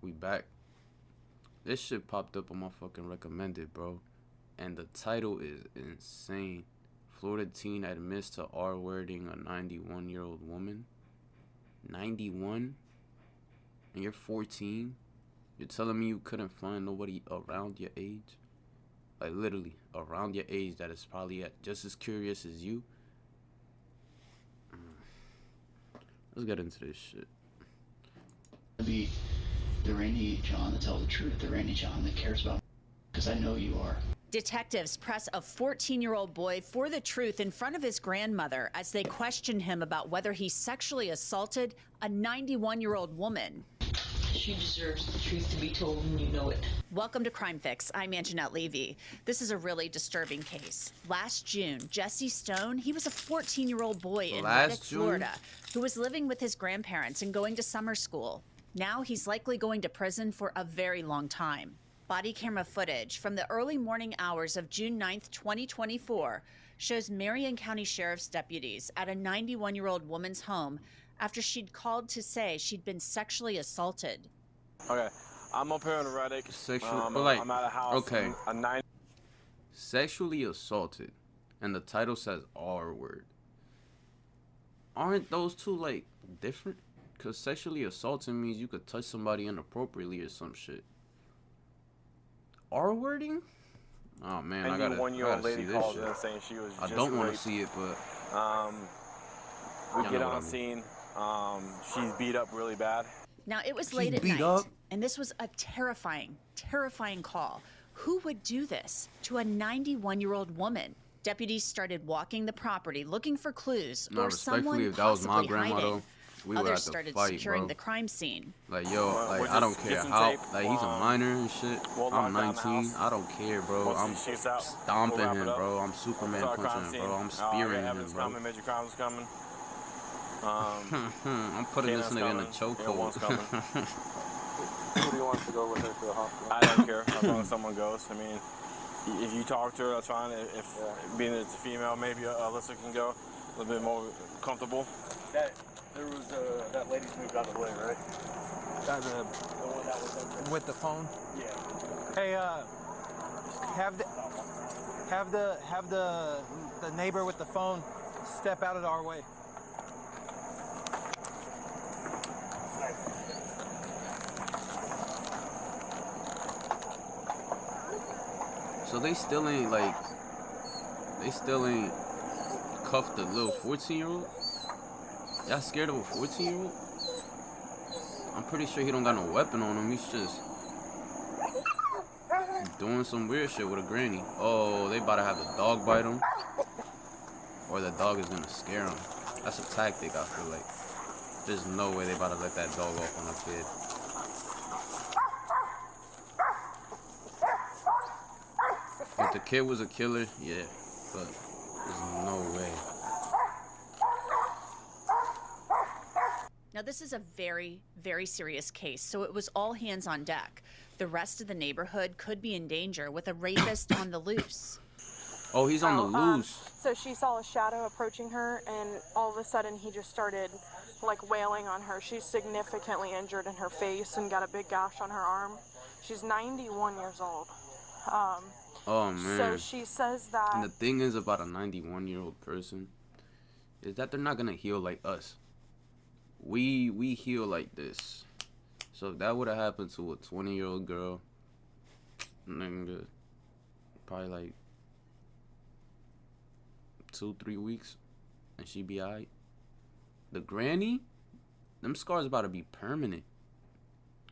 We back. This shit popped up on my fucking recommended, bro. And the title is insane. Florida teen admits to R-wording a 91-year-old woman. 91? And you're 14? You're telling me you couldn't find nobody around your age? Like, literally, around your age that is probably just as curious as you? Let's get into this shit. Be the Rainy John to tell the truth, the Rainy John that cares about, because I know you are. Detectives press a 14-year-old boy for the truth in front of his grandmother as they question him about whether he sexually assaulted a 91-year-old woman. She deserves the truth to be told, and you know it. Welcome to Crime Fix. I'm Anjanette Levy. This is a really disturbing case. Last June, Jesse Stone, he was a 14-year-old boy in Reddick, Florida, who was living with his grandparents and going to summer school. Now he's likely going to prison for a very long time. Body camera footage from the early morning hours of June 9th, 2024 shows Marion County Sheriff's deputies at a 91-year-old woman's home after she'd called to say she'd been sexually assaulted. Okay, I'm up here in Reddick. I'm at a house. Okay. Sexually assaulted, and the title says R word. Aren't those two like different? Cause sexually assaulting means you could touch somebody inappropriately or some shit. R wording? Oh man, and I gotta, one-year-old I gotta lady see called this in shit. saying she was I just don't want to raped. see it, but we Y'all get know what on I mean. scene. She's beat up really bad. Now, it was late at night, and this was a terrifying, terrifying call. Who would do this to a 91-year-old woman? Deputies started walking the property looking for clues or someone if that was my possibly grandma, hiding. though, we would Others have to started fight, securing bro. the crime scene. Like, yo, We'll like, I don't just care get some how, tape, like, he's a minor and shit. we'll I'm lock down the 19. house. I don't care, bro. Once I'm he shoots out, stomping we'll wrap him, it up. bro. I'm Superman Start crime punching him, scene. bro. I'm spearing him, Evidence bro. coming, major crimes coming. I'm putting this nigga in a One's coming. chokehold. Who do you want to go with her to the hospital? I don't care as long as someone goes. I mean, if you talk to her, that's fine. If being that it's a female, maybe Alyssa can go a little bit more comfortable. There was that lady's moved out of the way, right? The one that was with the phone. Yeah. Hey, have the neighbor with the phone step out of our way. So they still ain't cuffed the little 14-year-old? Y'all scared of a 14-year-old? I'm pretty sure he don't got no weapon on him. He's just doing some weird shit with a granny. Oh, they about to have the dog bite him. Or the dog is gonna scare him. That's a tactic, I feel like. There's no way they about to let that dog off on a kid. If the kid was a killer, yeah, but there's no way. Now, this is a very, very serious case, so it was all hands on deck. The rest of the neighborhood could be in danger with a rapist on the loose. Oh, he's on the loose. So she saw a shadow approaching her, and all of a sudden he just started like wailing on her. She's significantly injured in her face and got a big gash on her arm. She's 91 years old. Oh man. So she says that. And the thing is about a 91-year-old person is that they're not gonna heal like us. We heal like this. So if that would have happened to a 20-year-old girl, nigga, probably like 2-3 weeks, and she be alright. The granny, them scars about to be permanent.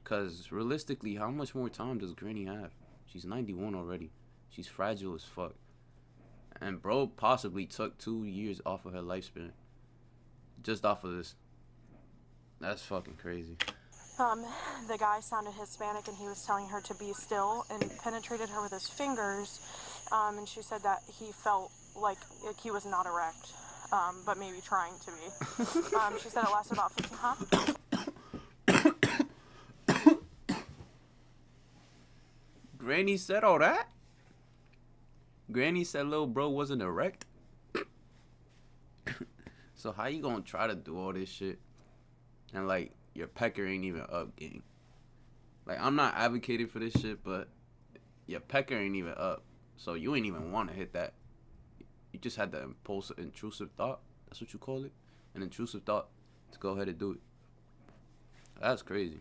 Cause realistically, how much more time does granny have? She's 91 already. She's fragile as fuck. And bro possibly took 2 years off of her lifespan. Just off of this. That's fucking crazy. The guy sounded Hispanic, and he was telling her to be still and penetrated her with his fingers. And she said that he felt like he was not erect, but maybe trying to be. She said it lasted about 15, Granny said all that? Granny said little bro wasn't erect? So how you gonna try to do all this shit and like your pecker ain't even up, gang? Like, I'm not advocating for this shit, but your pecker ain't even up. So you ain't even want to hit that. You just had the intrusive thought. That's what you call it? An intrusive thought to go ahead and do it. That's crazy.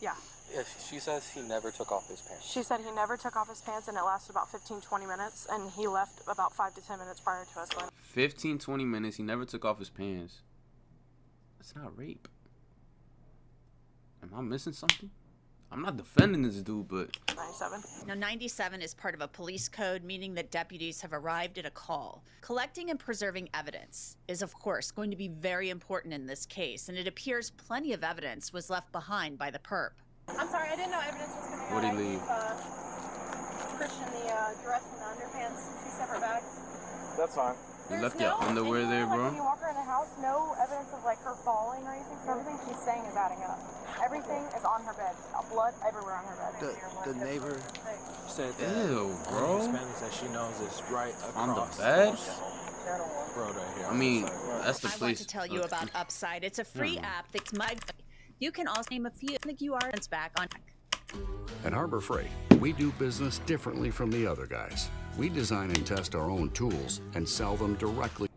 Yeah. Yeah, she says he never took off his pants. She said he never took off his pants, and it lasted about 15-20 minutes, and he left about 5 to 10 minutes prior to us going. 15-20 minutes. He never took off his pants. That's not rape. Am I missing something? I'm not defending this dude, but 97. Now, 97 is part of a police code, meaning that deputies have arrived at a call. Collecting and preserving evidence is, of course, going to be very important in this case, and it appears plenty of evidence was left behind by the perp. I'm sorry, I didn't know evidence was coming out. What'd he leave? Christian, the dress and the underpants, 2 separate bags. That's fine. you left your underwear there, Like, when bro. you walk around the house, no evidence of like her falling or anything. So everything she's saying is adding up. Everything is on her bed. Blood everywhere on her bed. The neighbor said that Ew, bro. Spanish that she knows is right On the across bed? road right here. I mean, that's the I want place. to tell you about Upside. It's a free app that's You can also name a few of the QRs back on. At Harbor Freight, we do business differently from the other guys. We design and test our own tools and sell them directly.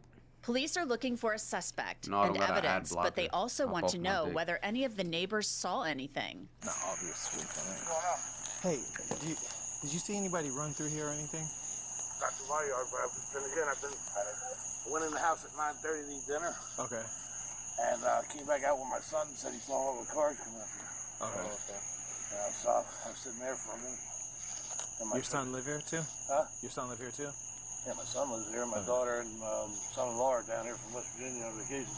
Police are looking for a suspect No, I and don't got an ad evidence, but they blocker. also Hop want off to my know dick. whether any of the neighbors saw anything. Not obviously. Hey, did you see anybody run through here or anything? Not to my yard, but then again, I went in the house at 9:30 to eat dinner, Okay. and came back out with my son and said he saw all the cars come up here. Okay. And I was sitting there for a minute. And my Your son live here too? Huh? Your son live here too? Yeah, my son lives here. My daughter and son-in-law are down here from West Virginia on vacation.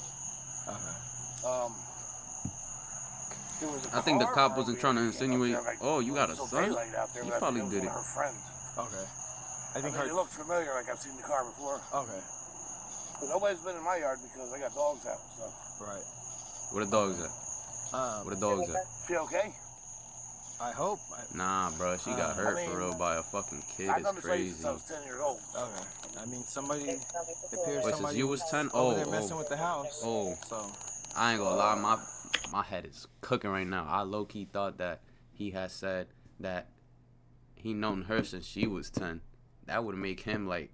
Okay. There was a I think the car cop wasn't earlier trying to that came up insinuate, there, like, oh, you got a it was son? daylight out there, He but I probably think it did was it. one of her friends. Okay. I I think mean, it looked familiar, like I've seen the car before. Okay. But nobody's been in my yard because I got dogs out and stuff. Right. Where the dogs at? Where the dogs at? She okay? I hope. Nah, bro, she got hurt I mean, for real by a fucking kid. I've It's done this lady since crazy. I was 10 years old. Okay. I mean, somebody. It appears Wait, since somebody you was 10? over Oh, there messing oh. with the house. Oh. So. I ain't gonna lie, my head is cooking right now. I low-key thought that he had said that he known her since she was 10. That would make him like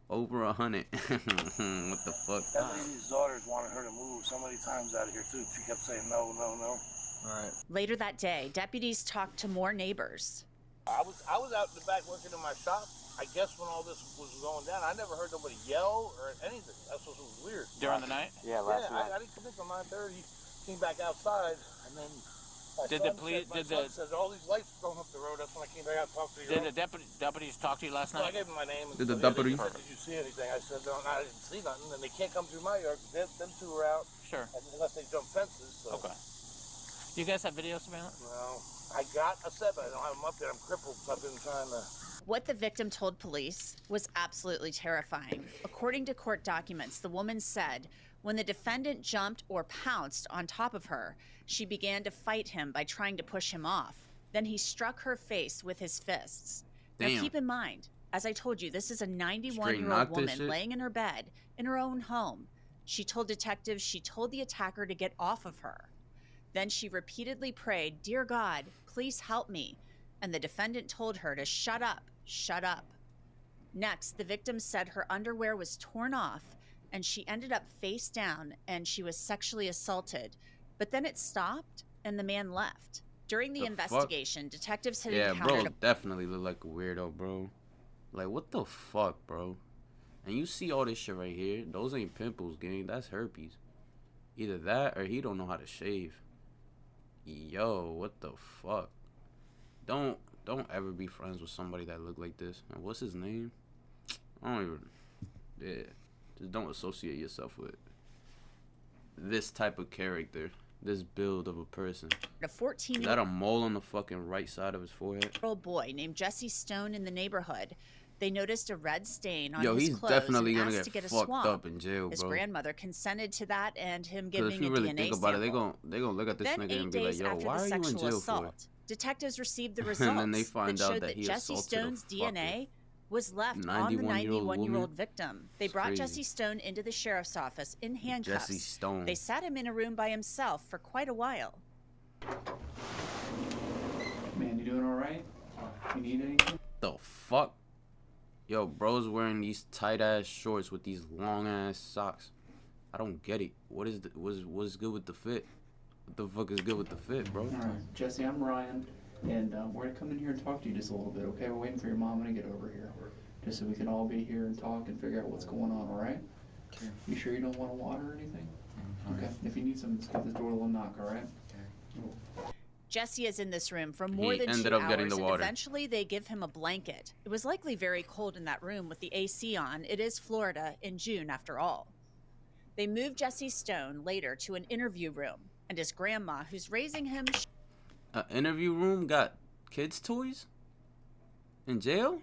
over 100. What the fuck? That lady's daughters wanted her to move so many times out of here too. She kept saying no, no, no. Right. Later that day, deputies talked to more neighbors. I was out in the back working in my shop. I guess when all this was going down, I never heard nobody yell or anything. That's what was weird. During the night? Yeah, I didn't come in till 9:30. Came back outside, and then my son said all these lights going up the road. That's when I came back out and talked to you. Did the deputies talk to you last So I night? gave him my name. And Did the stuff. deputy? They said, did you see anything? I said, no, I didn't see nothing. And they can't come through my yard because them two are out. Sure. Unless they jump fences. So. Okay. Do you guys have video surveillance? Well, I got a set, but I don't have them up there. I'm crippled, so I've been trying to. What the victim told police was absolutely terrifying. According to court documents, the woman said when the defendant jumped or pounced on top of her, she began to fight him by trying to push him off. Then he struck her face with his fists. Now Damn. keep in mind, as I told you, this is a Straight 91-year-old knocked this woman shit? laying in her bed in her own home. She told detectives she told the attacker to get off of her. Then she repeatedly prayed, "Dear God, please help me." And the defendant told her to shut up, shut up. Next, the victim said her underwear was torn off and she ended up face down and she was sexually assaulted. But then it stopped and the man left. During the The fuck? investigation, detectives had Yeah, bro, encountered definitely look like a weirdo, bro. Like, what the fuck, bro? And you see all this shit right here. Those ain't pimples, gang. That's herpes. Either that or he don't know how to shave. Yo, what the fuck? Don't ever be friends with somebody that look like this. And what's his name? I don't even. Yeah, just don't associate yourself with this type of character, this build of a person. a 14-year-old Is that a mole on the fucking right side of his forehead? boy named Jesse Stone in the neighborhood. They noticed a red stain on Yo, his he's clothes definitely and gonna asked to get get a fucked swab. up in jail, His bro. grandmother consented to that and him Because giving if you a really DNA think about it, sample. they gonna look at this Then nigga 8 and be like, days yo, after why the are you in sexual jail assault, detectives received the And results then they find that out showed that that he Jesse assaulted a Stone's fucking DNA was left on the 91-year-old 91-year-old woman? victim. They It's brought crazy. Jesse Stone into the sheriff's office in handcuffs. Jesse Stone. They sat him in a room by himself for quite a while. Man, you doing alright? You need anything? The fuck? Yo, bro's wearing these tight ass shorts with these long ass socks. I don't get it. What's good with the fit? What the fuck is good with the fit, bro? Alright, Jesse, I'm Ryan, and we're gonna come in here and talk to you just a little bit, okay? We're waiting for your mom to get over here. Just so we can all be here and talk and figure out what's going on, alright? Okay. You sure you don't want water or anything? Okay. If you need something, just give this door a little knock, alright? Okay. Jesse is in this room for more He than 2 ended up hours, getting the and water. eventually they give him a blanket. It was likely very cold in that room with the AC on. It is Florida in June, after all. They moved Jesse Stone later to an interview room, and his grandma, who's raising him... An interview room got kids' toys? In jail?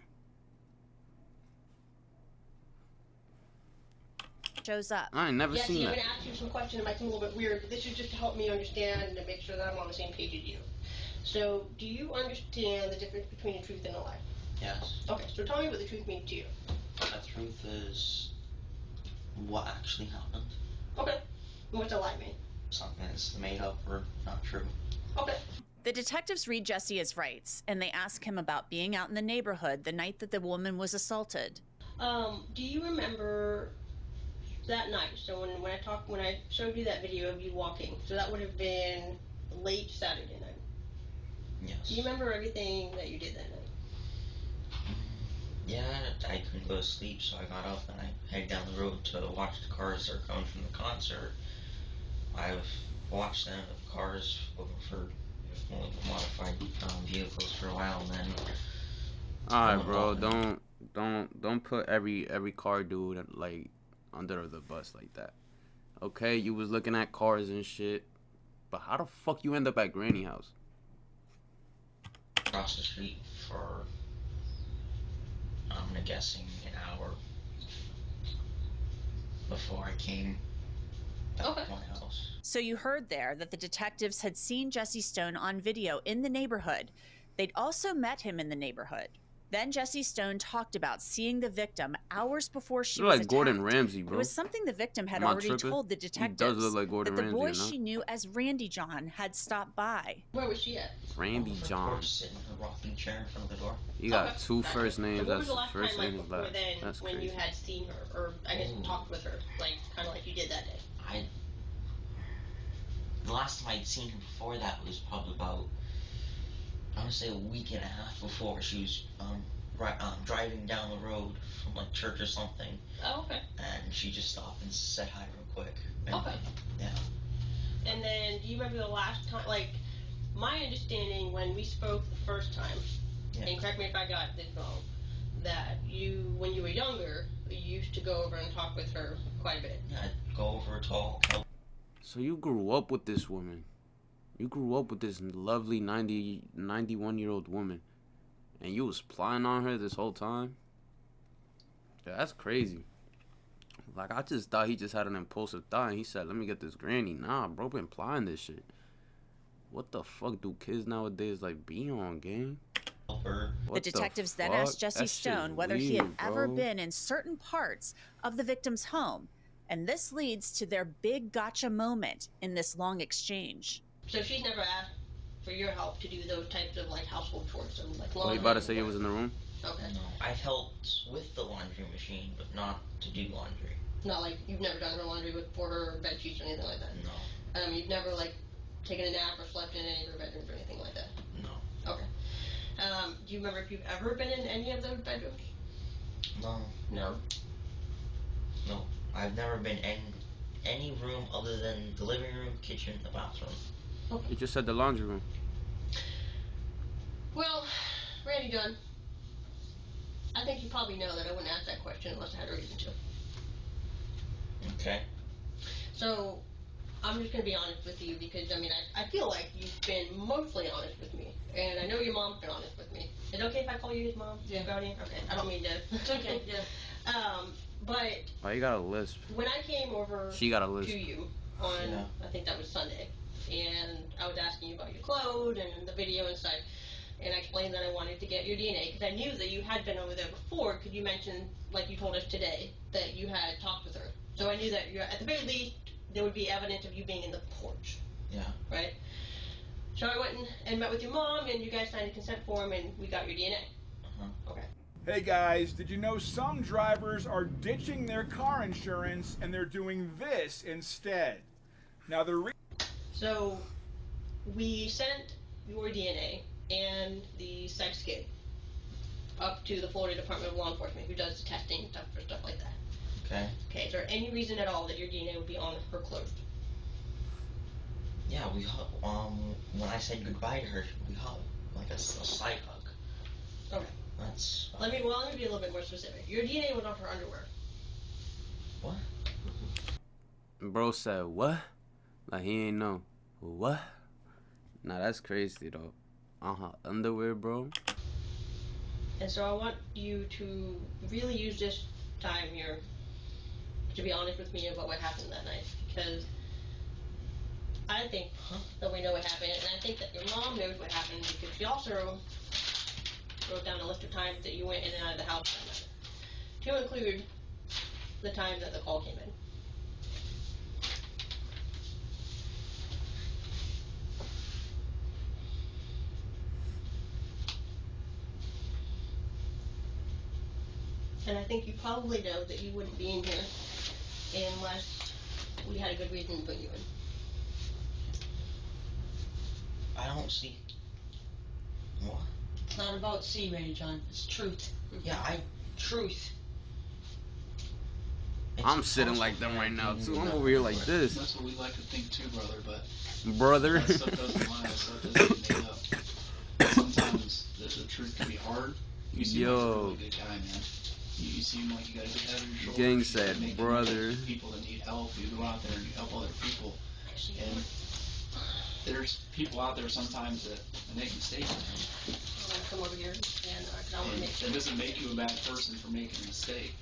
shows up. I ain't never Jesse, seen I'm that. going to ask you some questions. It might seem a little bit weird, but this is just to help me understand and to make sure that I'm on the same page as you. So, do you understand the difference between a truth and a lie? Yes. Okay, so tell me what the truth means to you. The truth is what actually happened. Okay. And what's a lie mean? Something that's made up or not true. Okay. The detectives read Jesse his rights, and they ask him about being out in the neighborhood the night that the woman was assaulted. Do you remember that night? So when I showed you that video of you walking, so that would have been late Saturday night. Yes. Do you remember everything that you did that night? Yeah, I couldn't go to sleep, so I got up and I headed down the road to watch the cars that are coming from the concert. I've watched them, the cars looking for modified vehicles for a while, and then. Alright, bro, don't put every car dude like under the bus like that. Okay, you was looking at cars and shit, but how the fuck you end up at Granny house? Across the street for, I'm guessing, an hour before I came back to my house. So you heard there that the detectives had seen Jesse Stone on video in the neighborhood. They'd also met him in the neighborhood. Then Jesse Stone talked about seeing the victim hours before she You was like attacked. Gordon Ramsay, bro. It was something the victim had Am I already tripping? told the He detectives. does look like Gordon that the Ramsay, boy you know? she knew as Randy John had stopped by. Where was she at? Randy John. Sitting in a rocking chair in front of the door. You got two first names. So what That's was the last first time, like, name is before last. then, That's when crazy. you had seen her, or I guess talked with her, like kind of like you did that day? The last time I'd seen her before that was probably about, I want to say, a week and a half before. She was driving down the road from like church or something. Oh, okay. And she just stopped and said hi real quick. And, Okay. Yeah. And then, do you remember the last time, like, my understanding when we spoke the first time, and correct me if I got this wrong, that you, when you were younger, you used to go over and talk with her quite a bit. Yeah, I'd go over, talk. So you grew up with this woman. You grew up with this lovely 91-year-old woman. And you was plying on her this whole time? Yeah, that's crazy. Like, I just thought he just had an impulsive thought and he said, let me get this granny. Nah, bro, been plying this shit. What the fuck do kids nowadays, like, be on, gang? The detectives then asked Jesse Stone whether he had ever been in certain parts of the victim's home. And this leads to their big gotcha moment in this long exchange. So she's never asked for your help to do those types of, like, household chores, so, like, Oh, laundry. you about to say you was in the room? Okay. No, I've helped with the laundry machine, but not to do laundry. Not like you've never done her laundry for her bed sheets or anything like that? No. You've never, like, taken a nap or slept in any of her bedrooms or anything like that? No. Okay. Do you remember if you've ever been in any of those bedrooms? No. No? No. I've never been in any room other than the living room, kitchen, the bathroom. Okay. You just said the laundry room. Well, Randy Dunn, I think you probably know that I wouldn't ask that question unless I had a reason to. Okay. So, I'm just going to be honest with you because, I feel like you've been mostly honest with me. And I know your mom's been honest with me. Is it okay if I call you his mom? Yeah. Guardian? Okay, I don't mean to. It's okay, yeah. But Why you got a lisp? when I came over She got a lisp. to you on, I think that was Sunday, and I was asking you about your clothes and the video and such, and I explained that I wanted to get your DNA because I knew that you had been over there before because you mentioned, like you told us today, that you had talked with her. So I knew that at the very least there would be evidence of you being in the porch. Yeah. Right? So I went and met with your mom, and you guys signed a consent form, and we got your DNA. Okay. Hey guys, did you know some drivers are ditching their car insurance and they're doing this instead? Now So we sent your DNA and the sex kit up to the Florida Department of Law Enforcement, who does the testing stuff for stuff like that. Okay. Okay, is there any reason at all that your DNA would be on her clothes? Yeah, we when I said goodbye to her, we hugged, like a slight hug. Okay. That's. Let me be a little bit more specific. Your DNA was on her underwear. What? Bro said what? Like he ain't know what? Nah, that's crazy though. Underwear, bro. And so I want you to really use this time here to be honest with me about what happened that night, because I think that we know what happened, and I think that your mom knows what happened, because she also wrote down a list of times that you went in and out of the house that night, to include the time that the call came in. And I think you probably know that you wouldn't be in here unless we had a good reason to put you in. I don't see. What? It's not about C, Randy John. It's truth. Yeah, truth. I'm sitting like them right now too. I'm over here like this. That's what we like to think too, brother. But brother. That stuff doesn't lie. That stuff doesn't get made up. Sometimes the truth can be hard. You seem like a really good guy, man. You seem like you got a good head on your shoulders. Gang said, brother. People that need help, you go out there and you help other people. And there's people out there sometimes that make mistakes. I'm gonna come over here and I want to make sure. It doesn't make you a bad person for making a mistake.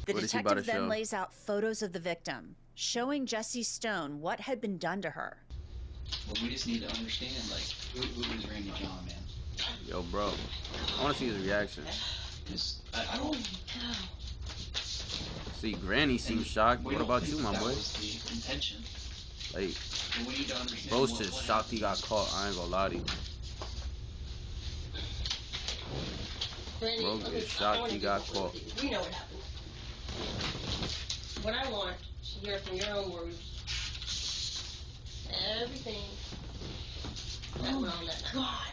The detective then lays out photos of the victim, showing Jessie Stone what had been done to her. Well, we just need to understand, like, who is Randy John, man? Yo, bro. I want to see his reaction. I don't. See, Granny seems shocked. What about you, my boy? Was the intention. Like, we need to understand bro's just shocked he got caught. I ain't gonna lie to you. Bro is shocked he got caught. We know what happened. What I want to hear from your own words, everything that went on that night. God.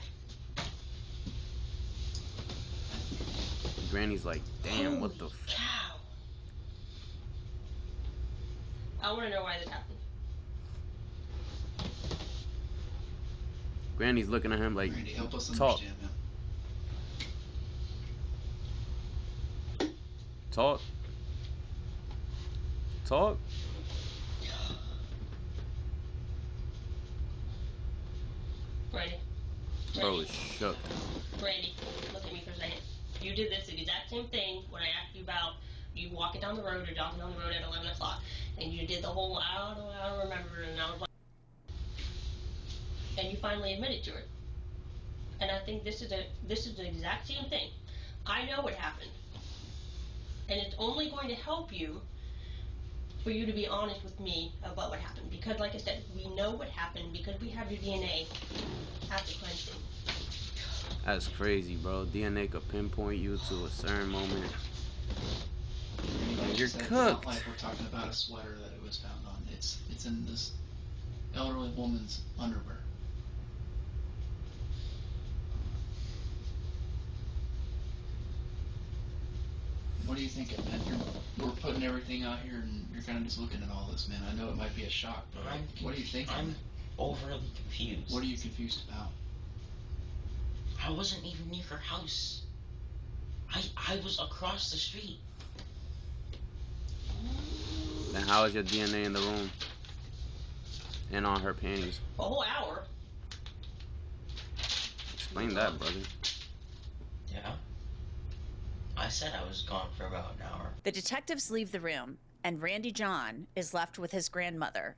Granny's like, damn, what the cow. I want to know why this happened. Granny's looking at him like, Randy, help us talk. Understand, man. Talk. Talk. Randy. Bro is shook. Randy, look at me for a second. You did this exact same thing when I asked you about you walking down the road or jogging down the road at 11 o'clock. And you did the whole, I don't remember, and I was like, and you finally admitted to it. And I think this is the exact same thing. I know what happened. And it's only going to help you for you to be honest with me about what happened. Because like I said, we know what happened because we have your DNA at the crime scene. That's crazy, bro. DNA could pinpoint you to a certain moment. And you're cooked. It's not like we're talking about a sweater that it was found on. It's in this elderly woman's underwear. What are you thinking, man? We're putting everything out here, and you're kind of just looking at all this, man. I know it might be a shock, but what are you thinking? I'm overly confused. What are you confused about? I wasn't even near her house. I was across the street. Then how is your DNA in the room? And on her panties? A whole hour? Explain that, brother. Yeah. I said I was gone for about an hour. The detectives leave the room, and Randy John is left with his grandmother.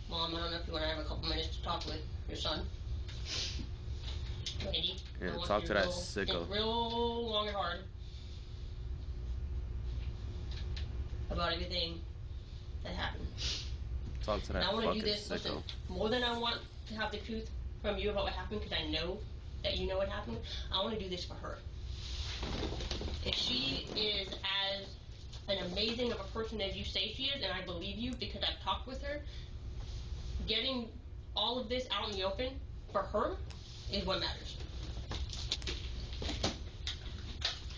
Mom, I don't know if you want to have a couple minutes to talk with your son. Randy, yeah, talk to that sicko. Think real long and hard about everything that happened. Talk to that and I want fucking to do this, sicko. listen, more than I want to have the truth from you about what happened because I know that you know what happened. I want to do this for her. If she is as an amazing of a person as you say she is, and I believe you because I've talked with her, getting all of this out in the open for her is what matters.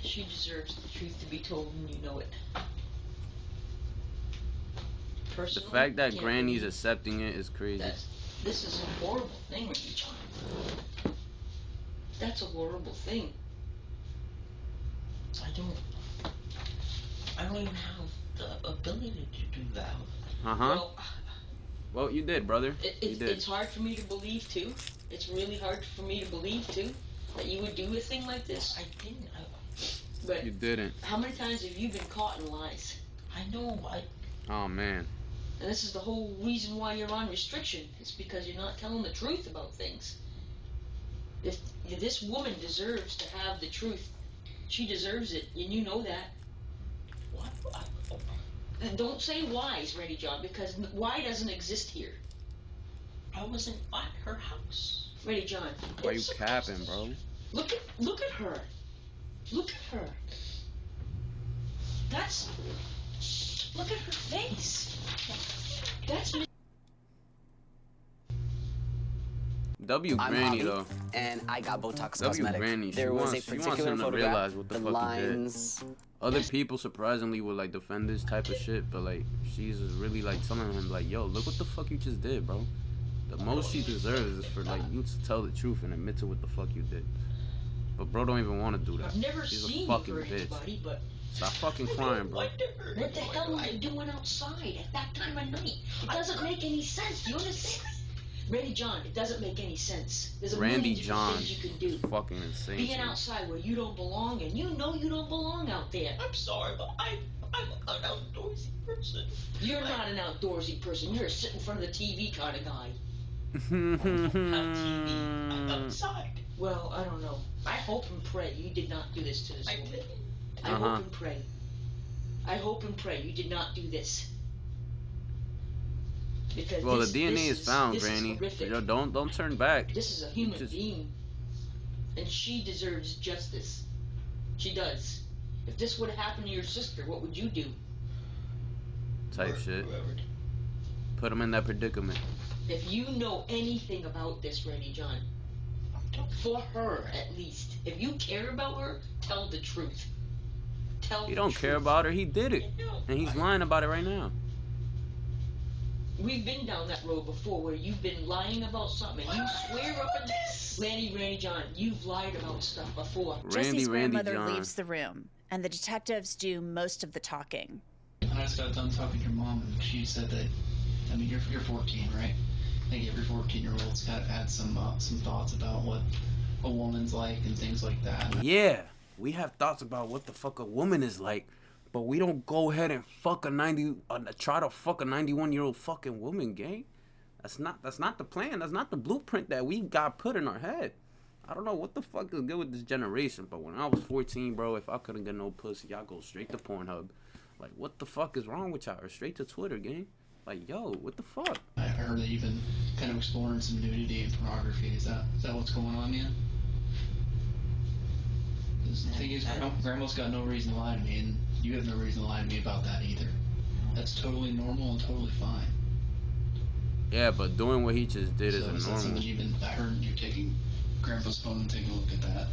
She deserves the truth to be told, and you know it. The fact that Granny's accepting it is crazy. This is a horrible thing, Ricky John. That's a horrible thing. I don't even have the ability to do that. Well, you did, brother. You did. It's hard for me to believe, too. It's really hard for me to believe, too, that you would do a thing like this. I didn't. But you didn't. How many times have you been caught in lies? I know. Oh, man. And this is the whole reason why you're on restriction. It's because you're not telling the truth about things. If this woman deserves to have the truth, she deserves it, and you know that. What? And don't say why's, Ready John, because why doesn't exist here. I wasn't at her house. Ready John. Why you capping, bro? Look at her. Look at her. Look at her face. That's W Granny though. And I got Botox W Cosmetic. Granny. There was a She wants particular him to photograph. realize what the fuck lines. he did. Other people surprisingly would like defend this type of shit, but like she's really like telling him like, yo, look what the fuck you just did, bro. The most she deserves is for like you to tell the truth and admit to what the fuck you did. But bro don't even want to do that. I've never She's seen a fucking you for bitch. anybody, but Stop fucking crying, bro. what the hell are you doing outside at that time of night? It doesn't make any sense. Do you understand? Randy John, it doesn't make any sense. There's a Randy million different John, things you can do. fucking insane. Being to me. outside where you don't belong, and you know you don't belong out there. I'm sorry, but I'm an outdoorsy person. You're not an outdoorsy person. You're a sit in front of the TV kind of guy. I don't have TV. I'm outside. Well, I don't know. I hope and pray you did not do this to this woman. I hope and pray. I hope and pray you did not do this. Because Well, this, the DNA this is found, this Granny. Is horrific. Yo, don't turn back. This is a human being, and she deserves justice. She does. If this would have happened to your sister, what would you do? Type shit. Put him in that predicament. If you know anything about this, Randy John, for her at least, if you care about her, tell the truth. Tell He the don't truth. care about her. He did it, and he's lying about it right now. We've been down that road before where you've been lying about something and you swear up and Randy John, you've lied about stuff before. Jesse's grandmother leaves the room, and the detectives do most of the talking. I just got done talking to your mom, and she said that, I mean, you're 14, right? I think every 14-year-old's got had some thoughts about what a woman's like and things like that. Yeah, we have thoughts about what the fuck a woman is like, but we don't go ahead and fuck try to fuck a 91-year-old fucking woman, gang. That's not the plan. That's not the blueprint that we got put in our head. I don't know what the fuck is good with this generation, but when I was 14, bro, if I couldn't get no pussy, y'all go straight to Pornhub. Like, what the fuck is wrong with y'all? Or straight to Twitter, gang. Like, yo, what the fuck? I heard that you've been kind of exploring some nudity and pornography. Is that what's going on, man? The thing is, Grandma's got no reason to lie to me, and you have no reason to lie to me about that either. That's totally normal and totally fine. Yeah, but doing what he just did So isn't that something normal. I heard you taking Grandpa's phone and taking a look at that.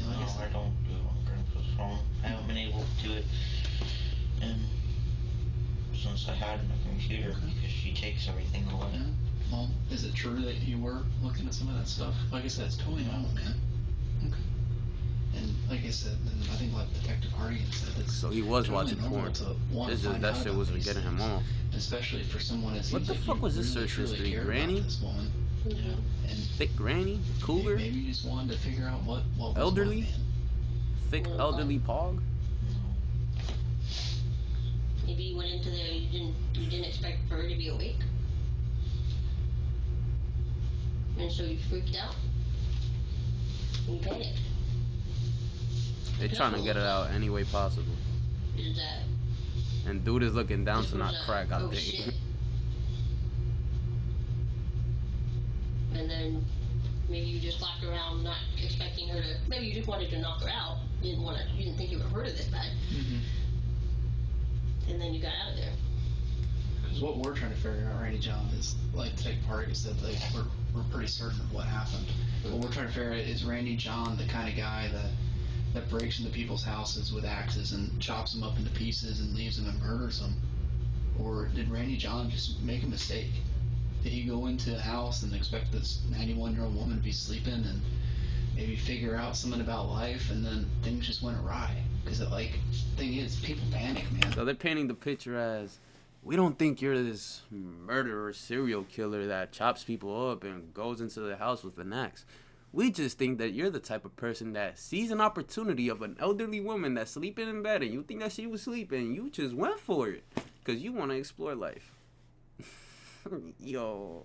No, I don't do it on Grandpa's phone. I haven't been able to do it since I had my computer because she takes everything away. Yeah. Well, is it true that you were looking at some of that stuff? Like I said, it's totally normal, man. Okay. And like I said, I think like Detective Hardigan said, it's So he was totally watching normal porn. to want It's to just find that out shit about wasn't these getting him things. off. Especially for someone that What seems the like fuck you was this really, search truly history? care about Granny? this woman. Yeah. And Thick granny? Cougar? maybe you just wanted to figure out what was Elderly? what, man. Thick elderly pog? Maybe you went into there, you didn't expect her to be awake. And so you freaked out. You panicked. They trying to get it out any way possible. Is that And dude is looking down to not crack, I oh think. shit. and then maybe you just slapped around, not expecting her to. Maybe you just wanted to knock her out. You didn't think you would hurt her this bad. And then you got out of there. Because what we're trying to figure out, Randy John, is like Tech Party said, like we're pretty certain of what happened. What we're trying to figure out is Randy John the kind of guy that breaks into people's houses with axes and chops them up into pieces and leaves them and murders them, or did Randy John just make a mistake? Did he go into a house and expect this 91-year-old woman to be sleeping and maybe figure out something about life, and then things just went awry? Because the thing is, people panic, man. So they're painting the picture as, we don't think you're this murderer, serial killer that chops people up and goes into the house with an axe. We just think that you're the type of person that sees an opportunity of an elderly woman that's sleeping in bed, and you think that she was sleeping, and you just went for it because you want to explore life. Yo.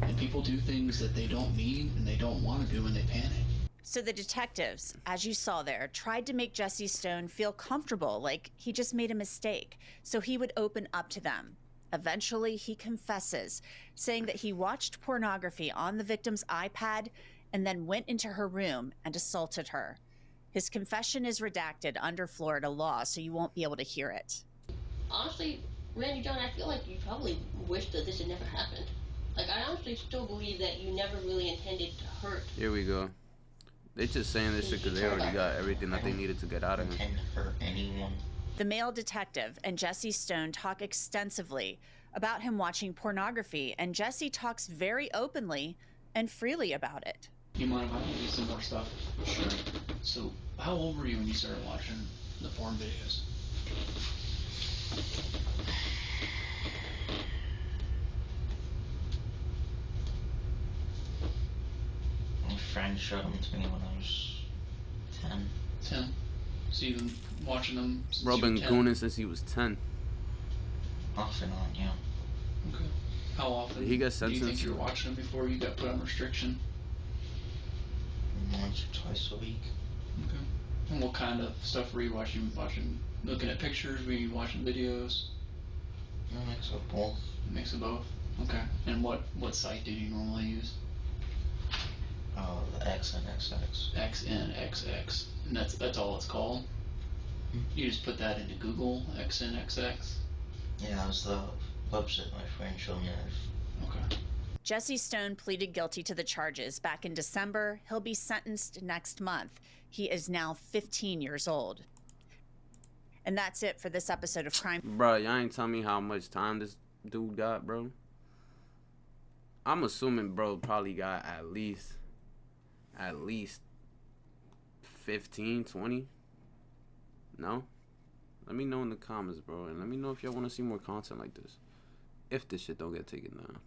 And people do things that they don't mean and they don't want to do when they panic. So the detectives, as you saw there, tried to make Jesse Stone feel comfortable, like he just made a mistake, so he would open up to them. Eventually, he confesses, saying that he watched pornography on the victim's iPad and then went into her room and assaulted her. His confession is redacted under Florida law, so you won't be able to hear it. Honestly, Randy John, I feel like you probably wish that this had never happened. Like, I honestly still believe that you never really intended to hurt. Here we go. They just saying this shit because they already got everything that they needed to get out of him. Hurt anyone. The male detective and Jesse Stone talk extensively about him watching pornography, and Jesse talks very openly and freely about it. You mind if I give you some more stuff? Sure. So, how old were you when you started watching the porn videos? My friend showed them to me when I was 10. 10? So you've been watching them since Bro, been you were 10? gooning since he was 10. Off and on, yeah. Okay. How often Did he get do you sentenced? think you were watching them before you got put on restriction? Once or twice a week. Okay. And what kind of stuff were you watching? Looking at pictures? Were you watching videos? A mix of both. A mix of both? Okay. And what site did you normally use? The XNXX. XNXX. And that's all it's called? You just put that into Google, XNXX? Yeah, that was the website my friend showed me. Okay. Jesse Stone pleaded guilty to the charges back in December. He'll be sentenced next month. He is now 15 years old. And that's it for this episode of Crime. Bro, y'all ain't tell me how much time this dude got, bro. I'm assuming bro probably got at least 15, 20. No? Let me know in the comments, bro. And let me know if y'all want to see more content like this. If this shit don't get taken down.